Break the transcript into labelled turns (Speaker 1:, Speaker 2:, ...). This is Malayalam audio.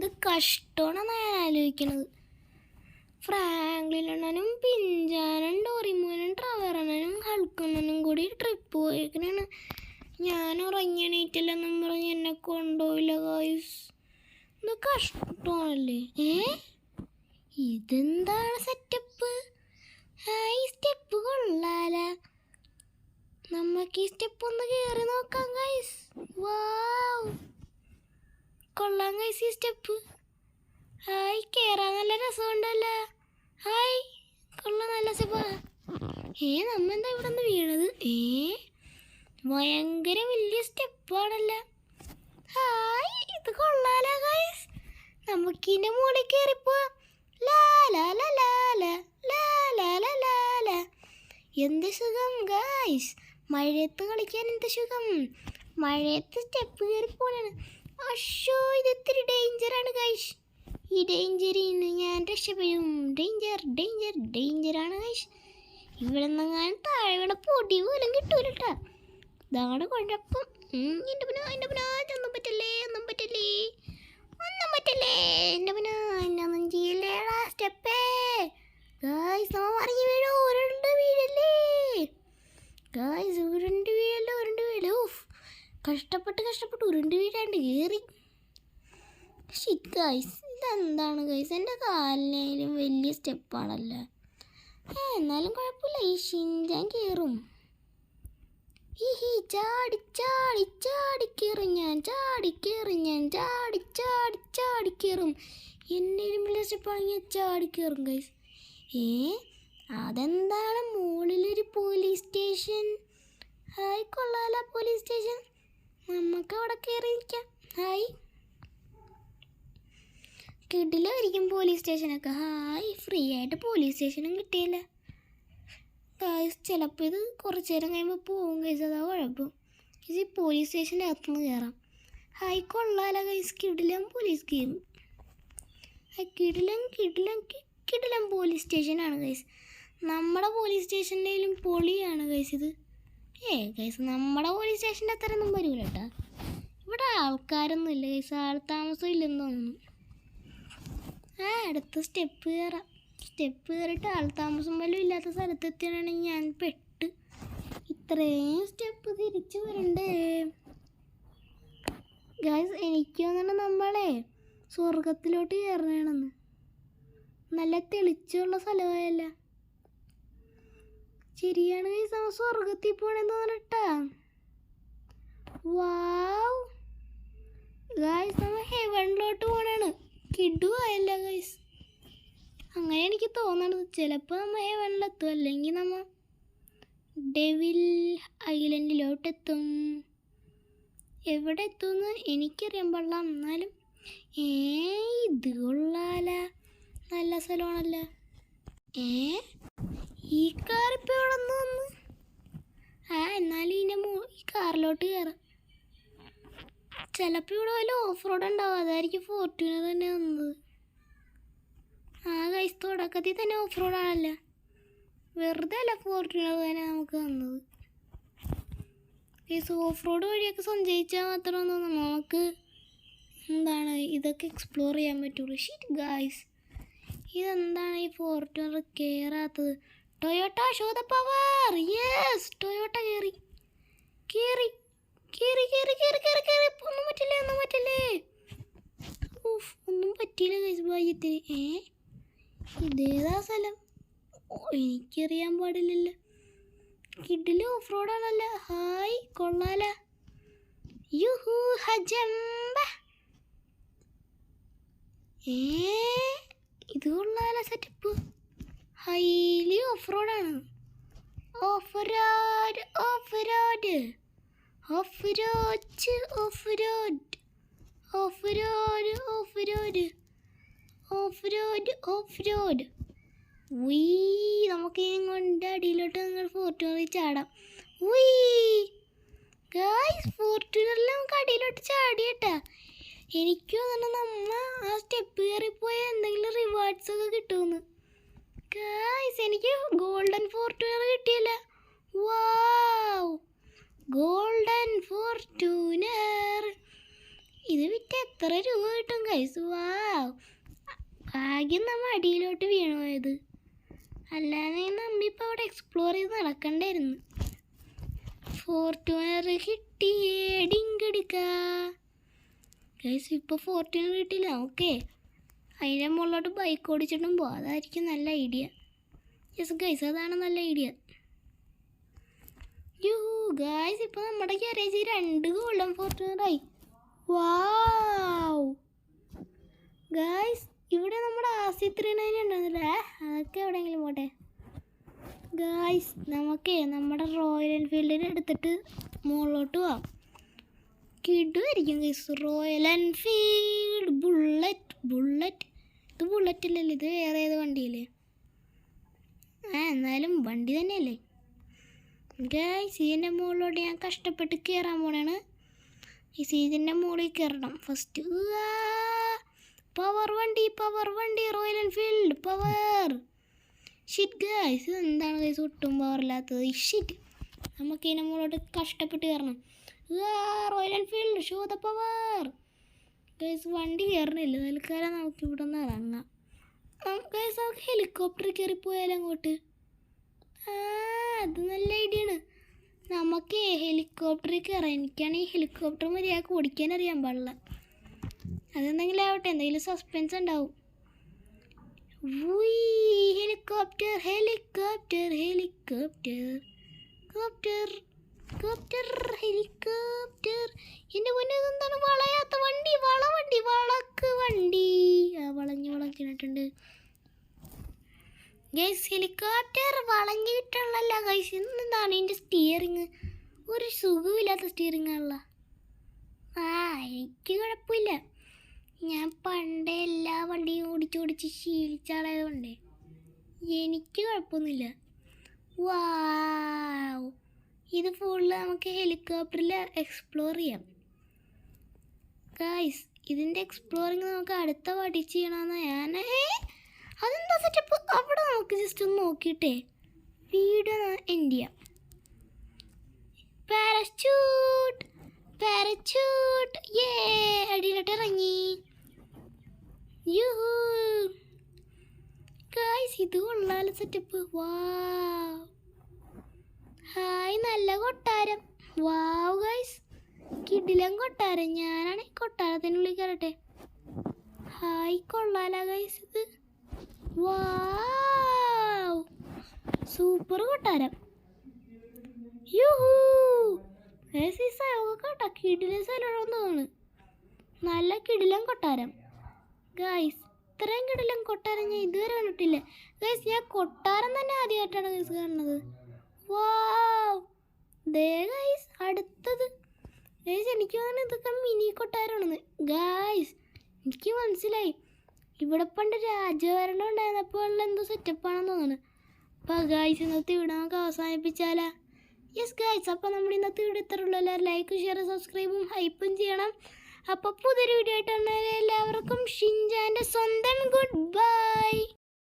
Speaker 1: എന്ത് കഷ്ടമാണെന്ന് ഞാൻ ആലോചിക്കണത്. ഫ്രാങ്ക്ലിനും പിഞ്ചാനും ഡോറിമോനും ട്രവറനും ഹൾക്കണ്ണനും കൂടി ട്രിപ്പ് പോയേക്കണാണ്. ഞാൻ ഉറങ്ങിയണീറ്റില്ലെന്നും പറഞ്ഞ് എന്നെ കൊണ്ടുപോയില്ല ഗൈസ്. ഇത് കഷ്ടമാണല്ലേ. ഇതെന്താണ് സെറ്റപ്പ്? ഈ സ്റ്റെപ്പ് കൊള്ളാല. നമുക്ക് ഈ സ്റ്റെപ്പ് ഒന്ന് കയറി നോക്കാം ഗൈസ്. വാവ്, കൊള്ളാം ഗൈസ് ഈ സ്റ്റെപ്പ്. കേറാൻ നല്ല രസമുണ്ടല്ല. കൊള്ളാം, നല്ല സ്റ്റെപ്പാ. നമ്മെന്താ ഇവിടെ നിന്ന് വീണത്? ഭയങ്കര വലിയ സ്റ്റെപ്പാണല്ല. ഇത് കൊള്ളാല ഗൈസ്. നമുക്കിന്റെ മുകളിൽ കയറിപ്പോ. എന്ത് സുഖം ഗൈസ്, മഴയത്ത് കളിക്കാൻ എന്ത് സുഖം. മഴയത്ത് സ്റ്റെപ്പ് കയറി പോണാണ്. അശ്ശോ, ഇത് ഇത്തിരി ഡേഞ്ചറാണ് ഗൈസ്. ഈ ഡേഞ്ചറിൽ നിന്ന് ഞാൻ രക്ഷപ്പെടും. ഡേഞ്ചറാണ് ഗൈസ്. ഇവിടെ നിന്നെങ്ങാനും താഴെ വീണ പൊടി പോലും കിട്ടൂലട്ടാ. ഇതാണ് കുഴപ്പം. എൻ്റെ ഒന്നും പറ്റല്ലേ. എൻ്റെ എന്നൊന്നും ചെയ്യല്ലേടാ സ്റ്റെപ്പേ. ഗൈസ്, നമ്മ മറിഞ്ഞ് വീഴോ. ഉരുണ്ട് വീഴല്ലേ ഗൈസ്. ഉരുണ്ട് വീഴല്ലോ. കഷ്ടപ്പെട്ട് ഉരുണ്ട് വീഴാണ്ട് കയറി. ഷിറ്റ് ഗൈസ്, ഇതെന്താണ് ഗൈസ്? എൻ്റെ കാലിനേലും വലിയ സ്റ്റെപ്പാണല്ലോ. എന്നാലും കുഴപ്പമില്ല, ഈ ഷിൻജാൻ കയറും. ചാടിക്കേറും ഞാൻ. ചാടിക്കേറും. എന്നേലും വലിയ സ്റ്റെപ്പാണെങ്കിൽ ചാടിക്കേറും ഗൈസ്. അതെന്താണ് മുകളിലൊരു പോലീസ് സ്റ്റേഷൻ? കൊള്ളാല പോലീസ് സ്റ്റേഷൻ. നമുക്ക് അവിടെ കയറിയിരിക്കാം. കിടിലായിരിക്കും പോലീസ് സ്റ്റേഷനൊക്കെ. ഫ്രീ ആയിട്ട് പോലീസ് സ്റ്റേഷനും കിട്ടിയില്ല ഗൈസ്. ചിലപ്പോൾ ഇത് കുറച്ച് നേരം കഴിയുമ്പോൾ പോകും ഗൈസ്. അതാ കുഴപ്പം. ഈ പോലീസ് സ്റ്റേഷൻ്റെ അകത്തുനിന്ന് കയറാം. കൊള്ളാല ഗൈസ്. കിടിലം പോലീസ് ഗെയിം. കിടിലം പോലീസ് സ്റ്റേഷനാണ് ഗൈസ്. നമ്മുടെ പോലീസ് സ്റ്റേഷൻ്റെയിലും പൊളിയാണ് ഗൈസ് ഇത്. ഗൈസ്, നമ്മുടെ പോലീസ് സ്റ്റേഷൻ്റെ അത്രയൊന്നും വരില്ല കേട്ടോ. ഇവിടെ ആൾക്കാരൊന്നും ഇല്ല ഗൈസ്. ആൾ താമസം ഇല്ലെന്ന് തോന്നുന്നു. അടുത്ത സ്റ്റെപ്പ് കയറാം. സ്റ്റെപ്പ് കയറിയിട്ട് ആൾ താമസം പോലും ഇല്ലാത്ത സ്ഥലത്തെത്തിയാണെങ്കിൽ ഞാൻ പെട്ട്. ഇത്രയും സ്റ്റെപ്പ് തിരിച്ചു വരണ്ടേ ഗൈസ്? എനിക്ക് തോന്നുന്നു നമ്മളെ സ്വർഗത്തിലോട്ട് കയറണമെന്ന്. നല്ല തെളിച്ചുള്ള സ്ഥലമായല്ല. ശരിയാണ് ഗൈസ്, നമ്മൾ സ്വർഗത്തിൽ പോണെന്ന് പറഞ്ഞിട്ടാ. വാവ് ഗൈസ്, നമ്മൾ ഹെവനിലോട്ട് പോണാണ്. കിടുവായല്ല ഗൈസ്. അങ്ങനെ എനിക്ക് തോന്നണത്. ചിലപ്പോൾ നമ്മൾ ഹെവനിലെത്തും, അല്ലെങ്കിൽ നമ്മൾ ഡെവിൽ ഐലൻഡിലോട്ടെത്തും. എവിടെ എത്തുമെന്ന് എനിക്കറിയാൻ പാടില്ല. എന്നാലും ഇത് കൊള്ളാല, നല്ല സ്ഥലമാണല്ലോ. ഈ കാറിപ്പോൾ ഇവിടെ നിന്ന് വന്ന്. എന്നാലും ഈ കാറിലോട്ട് കയറാം. ചിലപ്പോൾ ഇവിടെ വല്ല ഓഫ് റോഡ് ഉണ്ടാവും. അതായിരിക്കും ഫോർച്യൂണർ തന്നെ വന്നത്. ഗൈസ്, തുടക്കത്തിൽ തന്നെ ഓഫ് റോഡാണല്ലോ. വെറുതെ അല്ല ഫോർച്യൂണർ തന്നെ നമുക്ക് വന്നത്. ഗൈസ്, ഓഫ് റോഡ് വഴിയൊക്കെ സഞ്ചരിച്ചാൽ മാത്രമൊന്നും നമുക്ക് ഇതൊക്കെ എക്സ്പ്ലോർ ചെയ്യാൻ പറ്റുള്ളൂ. ഷിറ്റ് ഗൈസ്, ഇതെന്താണ് ഈ ഫോർച്യൂണർ കയറാത്തത്? Toyota show the power. Yes, Toyota കയറി. ഒന്നും പറ്റില്ലേ. ഒന്നും പറ്റിയില്ല ഗൈസ് ഭാഗ്യത്തിന്. ഇതേതാ സ്ഥലം? എനിക്കറിയാൻ പാടില്ലല്ലോ. കിഡില് ഓഫ് റോഡാണല്ലോ. കൊള്ളാല. യുഹു ഹജംബ. ഇത് കൊള്ളാല സെറ്റപ്പ്. ഹൈലി ഓഫ് റോഡാണ്. Off road. നമുക്ക് കൊണ്ട് അടിയിലോട്ട് നിങ്ങൾ ഫോർച്യൂണറിൽ ചാടാം. ഗൈസ്, ഫോർച്യൂണറിൽ നമുക്ക് അടിയിലോട്ട് ചാടിയട്ടാ. എനിക്കും തന്നെ നമ്മ ആ സ്റ്റെപ്പ് കയറിപ്പോയ എന്തെങ്കിലും റിവാർഡ്സ് ഒക്കെ കിട്ടുമെന്ന്. ഗൈസ്, എനിക്ക് ഗോൾഡൻ ഫോർച്യൂണർ കിട്ടിയല്ല. വാവ്, ഗോൾഡൻ ഫോർച്യൂണർ. ഇത് വിറ്റ് എത്ര രൂപ കിട്ടും ഗൈസ്? ഭാഗ്യം നമ്മ അടിയിലോട്ട് വീണു പോയത്. അല്ലാതെ നമ്മിപ്പോൾ അവിടെ എക്സ്പ്ലോർ ചെയ്ത് നടക്കണ്ടായിരുന്നു. ഫോർച്യൂണർ കിട്ടിയേ ഡിങ്കടിക്ക. ഗൈസ് ഇപ്പോൾ ഫോർച്യൂണർ കിട്ടിയില്ല. ഓക്കെ, അതിൻ്റെ മുകളിലോട്ട് ബൈക്ക് ഓടിച്ചിട്ടും പോകാം. അതായിരിക്കും നല്ല ഐഡിയ. യെസ് ഗൈസ്, അതാണ് നല്ല ഐഡിയ. യൂ ഗൈസ്, ഇപ്പോൾ നമ്മുടെ ഗ്യാരേജ് 2 ഗോൾഡൻ ഫോർച്യൂണറായി. വാവ് ഗൈസ്, ഇവിടെ നമ്മുടെ RC39 ഉണ്ടെന്നല്ലേ. അതൊക്കെ എവിടെയെങ്കിലും പോട്ടെ. ഗൈസ്, നമുക്ക് നമ്മുടെ റോയൽ എൻഫീൽഡിനെ എടുത്തിട്ട് മുകളിലോട്ട് പോവാം. കിടുമായിരിക്കും ഗൈസ്. റോയൽ എൻഫീൽഡ് ബുള്ളറ്റ് ഇത് ബുള്ളറ്റ് ഇല്ലല്ലോ, ഇത് വേറെ ഏത് വണ്ടിയല്ലേ? എന്നാലും വണ്ടി തന്നെയല്ലേ ഗൈസ്. ഇതിൻ്റെ മുകളിലോട്ട് ഞാൻ കഷ്ടപ്പെട്ട് കയറാൻ പോണാണ്. ഈ ഇതിൻ്റെ മുകളിൽ കയറണം ഫസ്റ്റ്. പവർ വണ്ടി royal Enfield power. Shit guys, എന്താണ് ഗൈസ് ഒട്ടും പവറില്ലാത്തത്? ഷിറ്റ്, നമുക്ക് ഇതിൻ്റെ മുകളിലോട്ട് കഷ്ടപ്പെട്ട് കയറണം. Royal Enfield show the power. Guys വണ്ടി കയറണില്ല. തൽക്കാലം നമുക്ക് ഇവിടെ നിന്ന് ഇറങ്ങാം. ഗൈസ്, നമുക്ക് ഹെലികോപ്റ്റർ കയറിപ്പോയാലും അങ്ങോട്ട്. അത് നല്ല ഐഡിയ ആണ്. നമുക്ക് ഹെലികോപ്റ്ററിൽ കയറാം. എനിക്കാണെങ്കിൽ ഹെലികോപ്റ്റർ മര്യാദക്ക് ഓടിക്കാൻ അറിയാൻ പാടില്ല. അതെന്തെങ്കിലും ആവട്ടെ, എന്തെങ്കിലും സസ്പെൻസ് ഉണ്ടാവും. Helicopter helicopter helicopter copter copter helicopter. എൻ്റെ മുന്നേ എന്താണ് വളയാത്ത വണ്ടി? വളക്ക് വണ്ടി. വളഞ്ഞിട്ടുണ്ട് ഗൈസ്. ഹെലികോപ്റ്റർ വളഞ്ഞിട്ടുള്ളല്ല ഗൈസ്. എന്താണ് ഇതിൻ്റെ സ്റ്റിയറിങ്? ഒരു സുഖമില്ലാത്ത സ്റ്റിയറിങ് ആണല്ലോ. എനിക്ക് കുഴപ്പമില്ല. ഞാൻ പണ്ടേ എല്ലാ വണ്ടിയും ഓടിച്ച് ശീലിച്ചാളായതുകൊണ്ടേ എനിക്ക് കുഴപ്പമൊന്നുമില്ല. വാവ്, ഇത് ഫുള്ള് നമുക്ക് ഹെലികോപ്റ്ററിൽ എക്സ്പ്ലോർ ചെയ്യാം ഗൈസ്. ഇതിൻ്റെ എക്സ്പ്ലോറിങ് നമുക്ക് അടുത്ത പാർട്ടി ചെയ്യണമെന്ന് ഞാൻ. അതെന്താ സെറ്റപ്പ്? അവിടെ നമുക്ക് ജസ്റ്റ് ഒന്ന് നോക്കിയിട്ടേ വീഡിയോ എൻഡ് ചെയ്യാം. പാരച്യൂട്ട് അടിയിലോട്ട് ഇറങ്ങി. യൂഹൂ ഗൈസ്, ഇത് കൊള്ളാല സെറ്റപ്പ്. വാവ്, ഹായ്, നല്ല കൊട്ടാരം. വാവ് ഗൈസ്, കിടിലൻ കൊട്ടാരം. ഞാനാണ് കൊട്ടാരത്തിനുള്ളിൽ കയറട്ടെ. ഹായ്, കൊള്ളാല ഗൈസ് ഇത്. വാവ്, സൂപ്പർ കൊട്ടാരം. യൂഹൂ ഗൈസ്, ഈ സ്ഥലമൊക്കെ കേട്ടോ കിടിലൻ സ്ഥലമാണെന്ന് തോന്നുന്നു. നല്ല കിടിലൻ കൊട്ടാരം ഗൈസ്. ഇത്രയും കിടിലൻ കൊട്ടാരം ഞാൻ ഇതുവരെ കണ്ടിട്ടില്ല ഗൈസ്. ഞാൻ കൊട്ടാരം തന്നെ ആദ്യമായിട്ടാണ് ഗൈസ് കാണുന്നത്. വാവ്, ദേ ഗൈസ് അടുത്തത് ഗൈസ്. എനിക്ക് തോന്നുന്നു ഇതൊക്കെ മിനി കൊട്ടാരമാണെന്ന് ഗൈസ്. എനിക്ക് മനസ്സിലായി, ഇവിടെ പണ്ട് രാജഭരണം ഉണ്ടായിരുന്നപ്പോൾ എന്തോ സെറ്റപ്പാണെന്ന് തോന്നുന്നു. അപ്പോൾ ഗൈസ്, ഇന്നത്തെ ഇവിടെ നമുക്ക് അവസാനിപ്പിച്ചാലാ? യെസ് ഗൈസ്, അപ്പോൾ നമ്മുടെ ഇന്നത്തെ വീഡിയോ ഇത്ര ഉള്ളൂ. എല്ലാവരും ലൈക്കും ഷെയറും സബ്സ്ക്രൈബും ഹൈപ്പും ചെയ്യണം. അപ്പോൾ പുതിയൊരു വീഡിയോ ആയിട്ട് എല്ലാവർക്കും ഷിൻജാൻ്റെ സ്വന്തം ഗുഡ് ബൈ.